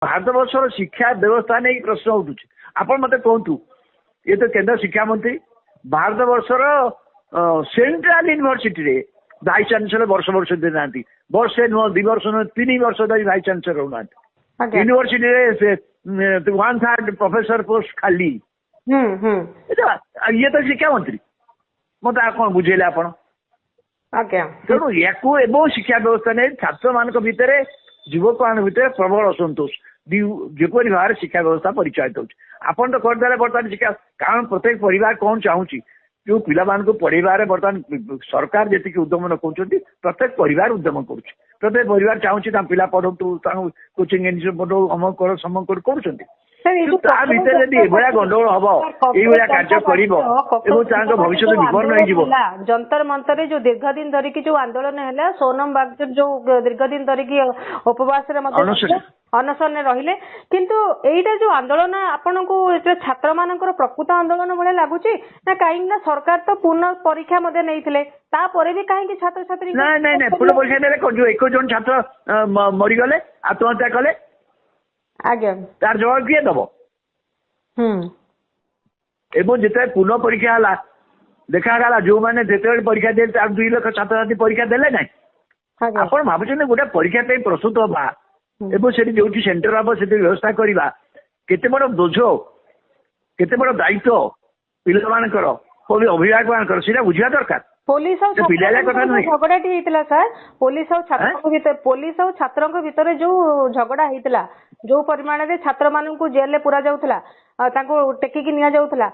ଭାରତବର୍ଷର ଶିକ୍ଷା ବ୍ୟବସ୍ଥା ନେଇ ପ୍ରଶ୍ନ ଉଠୁଛି। ଆପଣ ମତେ କୁହନ୍ତୁ, ଇଏ ତ କେନ୍ଦ୍ର ଶିକ୍ଷା ମନ୍ତ୍ରୀ, ଭାରତବର୍ଷର ସେଣ୍ଟ୍ରାଲ ୟୁନିଭର୍ସିଟିରେ ଭାଇସ୍ ଚାନ୍ସେଲର ବର୍ଷ ବର୍ଷ ଦେଇନାହାନ୍ତି। ବର୍ଷେ ନୁହଁ, 2 ବର୍ଷ ନୁହଁ, 3 ବର୍ଷ ଧରି ଭାଇସ୍ ଚାନ୍ସେଲର ରହୁନାହାନ୍ତି। ୟୁନିଭର୍ସିଟିରେ 1/3 ପ୍ରଫେସର ପୋଷ୍ଟ ଖାଲି। ଇଏ ତ ଶିକ୍ଷା ମନ୍ତ୍ରୀ, ମତେ ଆଉ କଣ ବୁଝେଇଲେ ଆପଣ? ତେଣୁ ୟାକୁ ଏବଂ ଶିକ୍ଷା ବ୍ୟବସ୍ଥା ନେଇ ଛାତ୍ର ମାନଙ୍କ ଭିତରେ, ଯୁବକ ମାନଙ୍କ ଭିତରେ ପ୍ରବଳ ଅସନ୍ତୋଷ ଯେପରି ଭାବରେ ଶିକ୍ଷା ବ୍ୟବସ୍ଥା ପରିଚାଳିତ ହଉଛି। ଆପଣ ତ କରିଦେଲେ ବର୍ତ୍ତମାନ ଶିକ୍ଷା, କାରଣ ପ୍ରତ୍ୟେକ ପରିବାର କଣ ଚାହୁଁଛି, ଯୋଉ ପିଲାମାନଙ୍କୁ ପଢେଇବାରେ ବର୍ତ୍ତମାନ ସରକାର ଯେତିକି ଉଦ୍ୟମ କହୁଛନ୍ତି, ପ୍ରତ୍ୟେକ ପରିବାର ଉଦ୍ୟମ କରୁଛି। ପ୍ରତ୍ୟେକ ପରିବାର ଚାହୁଁଛି ତାଙ୍କ ପିଲା ପଢନ୍ତୁ, ତାଙ୍କୁ କୋଚିଂ ଇନଷ୍ଟିଚ୍ୟୁଟ ପଢଉ, ଅମକ କର ସମକ କର କରୁଛନ୍ତି। ତା ଭିତରେ ଯଦି ଏଭଳିଆ ଗଣ୍ଡଗୋଳ ହବ, ଏଇଭଳିଆ କାର୍ଯ୍ୟ କରିବ ଏବଂ ତାଙ୍କ ଭବିଷ୍ୟତ ବିପନ୍ନ ହେଇଯିବ। ଯନ୍ତର ମନ୍ତରରେ ଯୋଉ ଦୀର୍ଘ ଦିନ ଧରିକି ଯୋଉ ଆନ୍ଦୋଳନ ହେଲା, ସୋନମ ବାଗଚର ଯୋଉ ଦୀର୍ଘ ଦିନ ଧରିକି ଉପବାସରେ ମଧ୍ୟ ଅନଶନରେ ରହିଲେ, କିନ୍ତୁ ଏଇଟା ଯୋଉ ଆନ୍ଦୋଳନ ଆପଣଙ୍କୁ ଛାତ୍ର ମାନଙ୍କର ପ୍ରକୃତ ଆନ୍ଦୋଳନ ଭଳିଆ ଲାଗୁଛି ନା? କାହିଁକି ନା ସରକାର ତ ପୁନଃ ପରୀକ୍ଷା ମଧ୍ୟ ନେଇଥିଲେ, ତାପରେ ବି କାହିଁକି ଛାତ୍ରଛାତ୍ରୀ ନାଇଁ ପୁନଃ ପରୀକ୍ଷା ନେଲେ ଯୋଉ 21 ଜଣ ଛାତ୍ର ମରିଗଲେ, ଆତ୍ମହତ୍ୟା କଲେ, ଆଜ୍ଞା, ତାର ଜବାବ କିଏ ଦବ? ଏବଂ ଯେତେବେଳେ ପୁନଃ ପରୀକ୍ଷା ହେଲା, ଦେଖାଗଲା ଯୋଉମାନେ ଯେତେବେଳେ ପରୀକ୍ଷା ଦେଲେ ତାର 2 ଲକ୍ଷ ଛାତ୍ରଛାତ୍ରୀ ପରୀକ୍ଷା ଦେଲେ ନାହିଁ। ଆପଣ ଭାବୁଛନ୍ତି ଗୋଟେ ପରୀକ୍ଷା ପାଇଁ ପ୍ରସ୍ତୁତ ହବା ଏବଂ ସେଠି ଯୋଉଠି ସେଣ୍ଟର ହବ ସେଠି ବ୍ୟବସ୍ଥା କରିବା କେତେ ବଡ ବୋଝ, କେତେ ବଡ ଦାୟିତ୍ୱ ପିଲାମାନଙ୍କର, ଅଭିଭାବକ ମାନଙ୍କର, ସେଇଟା ବୁଝିବା ଦରକାର। ପୋଲିସ ଆଉ ଝଗଡାଟି ହେଇଥିଲା ସାର୍, ପୋଲିସ ଆଉ ଛାତ୍ରଙ୍କ ଭିତରେ ଯୋଉ ଝଗଡା ହେଇଥିଲା, ଯୋଉ ପରିମାଣରେ ଛାତ୍ର ମାନଙ୍କୁ ଜେଲରେ ପୁରା ଯାଉଥିଲା, ତାଙ୍କୁ ଟେକିକି ନିଆଯାଉଥିଲା,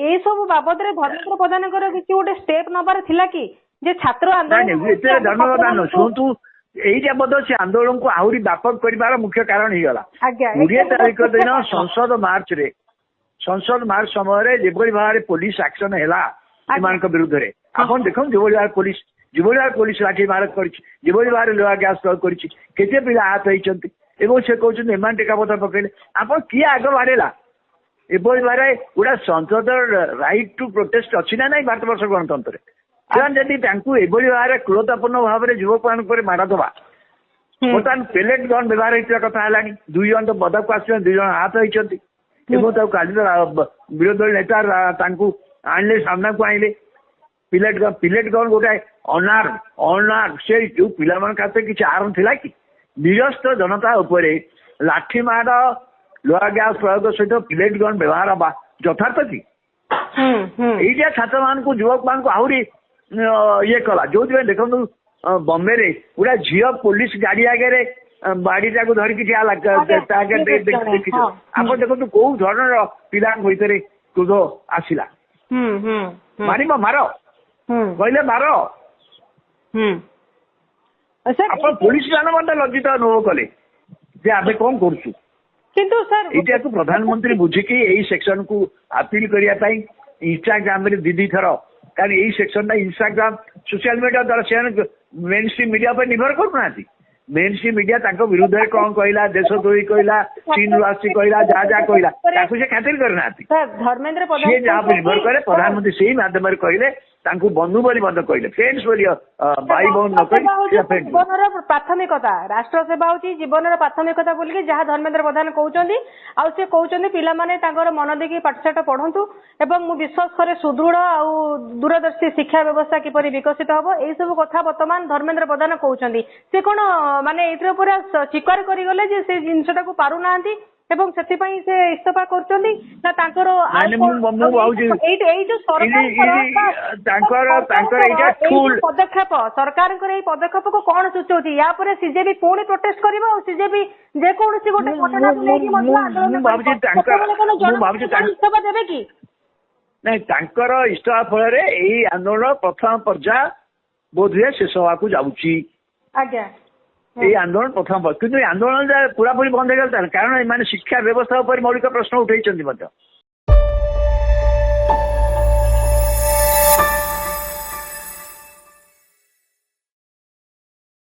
ଏଇ ସବୁ ବାବଦରେ ଧର୍ମେନ୍ଦ୍ର ପ୍ରଧାନଙ୍କର କିଛି ଗୋଟେ ଷ୍ଟେପ ନବାର ଥିଲା କି? ଯେ ଛାତ୍ର ଆନ୍ଦୋଳନ ଶୁଣନ୍ତୁ, ଏଇଟା ମଧ୍ୟ ସେ ଆନ୍ଦୋଳନକୁ ଆହୁରି ବ୍ୟାପକ କରିବାର ମୁଖ୍ୟ କାରଣ ହେଇଗଲା। 20 ତାରିଖ ଦିନ ସଂସଦ ମାର୍ଚ୍ଚ ସମୟରେ ଯେଭଳି ଭାବରେ ପୋଲିସ ଆକ୍ସନ ହେଲା ସେମାନଙ୍କ ବିରୁଦ୍ଧରେ, ଆପଣ ଦେଖନ୍ତୁ ଯେଭଳି ଭାବରେ ପୋଲିସ ଲାଠି ମାର କରିଛି, ଯେଭଳି ଭାବରେ ଲୁହା ଗ୍ୟାସ ପ୍ରୟୋଗ କରିଛି, କେତେ ପିଲା ଆହତ ହେଇଛନ୍ତି ଏବଂ ସେ କହୁଛନ୍ତି ଏମାନେ ଟେକାପଥର ପକେଇଲେ। ଆପଣ କିଏ ଆଗ ବାଡେଇଲା? ଏଭଳି ଭାବରେ ଗୋଟେ ସଂସଦର ରାଇଟ୍ ଟୁ ପ୍ରୋଟେଷ୍ଟ ଅଛି ନା ନାଇଁ ଭାରତବର୍ଷ ଗଣତନ୍ତ୍ରରେ? ସେମାନେ ଯଦି ତାଙ୍କୁ ଏଭଳି ଭାବରେ କ୍ରୋଧପୂର୍ଣ୍ଣ ଭାବରେ ଯୁବକ ମାନଙ୍କ ଉପରେ ମାଡ଼ ଦେବା, ବର୍ତ୍ତମାନ ପେଲେଟ୍ ଗନ୍ ବ୍ୟବହାର ହେଇଥିବା କଥା ହେଲାଣି। 2 ଜଣ ତ ପଦାକୁ ଆସିଛନ୍ତି, 2 ଜଣ ଆହତ ହେଇଛନ୍ତି ଏବଂ ତାକୁ କାଲି ବିରୋଧୀ ଦଳ ନେତା ତାଙ୍କୁ ଆଣିଲେ, ସାମ୍ନାକୁ ଆଣିଲେ। ପିଲେଟ୍ ଗନ୍ ଗୋଟେ ଅନଆର୍ମ, ସେ ଯୋଉ ପିଲାମାନଙ୍କ ହାତରେ କିଛି ଆର୍ମ ଥିଲା କି? ନିରସ୍ତ୍ର ଜନତା ଉପରେ ଲାଠି ମାଡ଼, ଲୁହା ଗ୍ୟାସ ପ୍ରୟୋଗ ସହିତ ପିଲେଟ୍ ଗନ୍ ବ୍ୟବହାର ହବା ଯଥାର୍ଥ କି? ଏଇଟା ଛାତ୍ର ମାନଙ୍କୁ, ଯୁବକ ମାନଙ୍କୁ ଆହୁରି ଇଏ କଲା। ଯୋଉଥିପାଇଁ ଦେଖନ୍ତୁ ବମ୍ବେରେ ଗୋଟେ ଝିଅ ପୋଲିସ ଗାଡି ଆଗରେ ବାଡିଟାକୁ ଧରିକି ଠିଆ ହେଲା, ଦେଖିଛ? ଆପଣ ଦେଖନ୍ତୁ କୋଉ ଧରଣର ପିଲାଙ୍କ ଭିତରେ କ୍ରୋଧ ଆସିଲା। ମାରିବ ମାର କହିଲେ ମାର। ଆପଣ ପୋଲିସ ମାନେ ମଧ୍ୟ ଲଜ୍ଜିତ ଅନୁଭବ କଲେ ଯେ ଆମେ କଣ କରୁଛୁ। କିନ୍ତୁ ସାର୍ ଏଇଟାକୁ ପ୍ରଧାନମନ୍ତ୍ରୀ ବୁଝିକି ଏଇ ସେକ୍ସନ କୁ ଆପିଲ କରିବା ପାଇଁ ଇନଷ୍ଟାଗ୍ରାମରେ 2 ଥର, କାରଣ ଏଇ ସେକ୍ସନଟା ଇନଷ୍ଟାଗ୍ରାମ ସୋସିଆଲ ମିଡିଆ ଦ୍ୱାରା ସେମାନେ ମେନ୍ ଷ୍ଟ୍ରିମ୍ ମିଡିଆ ଉପରେ ନିର୍ଭର କରୁନାହାନ୍ତି। ମେନ୍ ଷ୍ଟ୍ରିମ୍ ମିଡିଆ ତାଙ୍କ ବିରୁଦ୍ଧରେ କଣ କହିଲା, ଦେଶଦ୍ରୋହୀ କହିଲା, ଚୀନରୁ ଆସି କହିଲା, ଯାହା କହିଲା ତାକୁ ସେ ଖାତିର କରିନାହାନ୍ତି। ସିଏ ଯାହା ଉପରେ ନିର୍ଭର କରେ, ପ୍ରଧାନମନ୍ତ୍ରୀ ସେଇ ମାଧ୍ୟମରେ କହିଲେ, ତାଙ୍କୁ ବନ୍ଧୁ ବୋଲି ମଧ୍ୟ କହିଲେ, ଫ୍ରେଣ୍ଡସ୍ ବୋଲି ଭାଇ ଭଉଣୀ ନ କହି ଜୀବନର ପ୍ରାଥମିକତା, ରାଷ୍ଟ୍ର ସେବା ହଉଛି ଜୀବନର ପ୍ରାଥମିକତା ବୋଲିକି ଯାହା ଧର୍ମେନ୍ଦ୍ର ପ୍ରଧାନ କହୁଛନ୍ତି। ଆଉ ସେ କହୁଛନ୍ତି ପିଲାମାନେ ତାଙ୍କର ମନ ଦେଇକି ପାଠଶାଠ ପଢନ୍ତୁ ଏବଂ ମୁଁ ବିଶ୍ୱାସ କରେ ସୁଦୃଢ ଆଉ ଦୂରଦର୍ଶୀ ଶିକ୍ଷା ବ୍ୟବସ୍ଥା କିପରି ବିକଶିତ ହବ, ଏଇ ସବୁ କଥା ବର୍ତ୍ତମାନ ଧର୍ମେନ୍ଦ୍ର ପ୍ରଧାନ କହୁଛନ୍ତି। ସେ କଣ ମାନେ ଏଇଥିରେ ପୁରା ସ୍ୱୀକାର କରିଗଲେ ଯେ ସେ ଜିନିଷଟାକୁ ପାରୁନାହାନ୍ତି ଏବଂ ସେଥିପାଇଁ ସେ ଇସ୍ତଫା କରୁଛନ୍ତି ନା ତାଙ୍କର ଏଇ ଯୋଉ ପଦକ୍ଷେପ, ସରକାରଙ୍କର ଏଇ ପଦକ୍ଷେପକୁ କଣ ସୂଚଉଛି? ୟା ପରେ ସିଜେପି ପୁଣି ପ୍ରୋଟେଷ୍ଟ କରିବ ଆଉ ସିଜେପି ଯେକୌଣସି ଗୋଟେ ଘଟଣାକୁ ନେଇକି ମଧ୍ୟ ଇସ୍ତଫା ଦେବେ କି? ନାଇଁ, ତାଙ୍କର ଇସ୍ତଫା ଫଳରେ ଏଇ ଆନ୍ଦୋଳନ ପ୍ରଥମ ପର୍ଯ୍ୟାୟ ବୋଧହୁଏ ଶେଷ ହବାକୁ ଯାଉଛି। ଆଜ୍ଞା, ଏଇ ଆନ୍ଦୋଳନ ପ୍ରଥମ, କିନ୍ତୁ ଏଇ ଆନ୍ଦୋଳନ ପୁରାପୁରି ବନ୍ଦ ହେଇଗଲା, କାରଣ ଏମାନେ ଶିକ୍ଷା ବ୍ୟବସ୍ଥା ଉପରେ ମୌଳିକ ପ୍ରଶ୍ନ ଉଠେଇଛନ୍ତି ମଧ୍ୟ।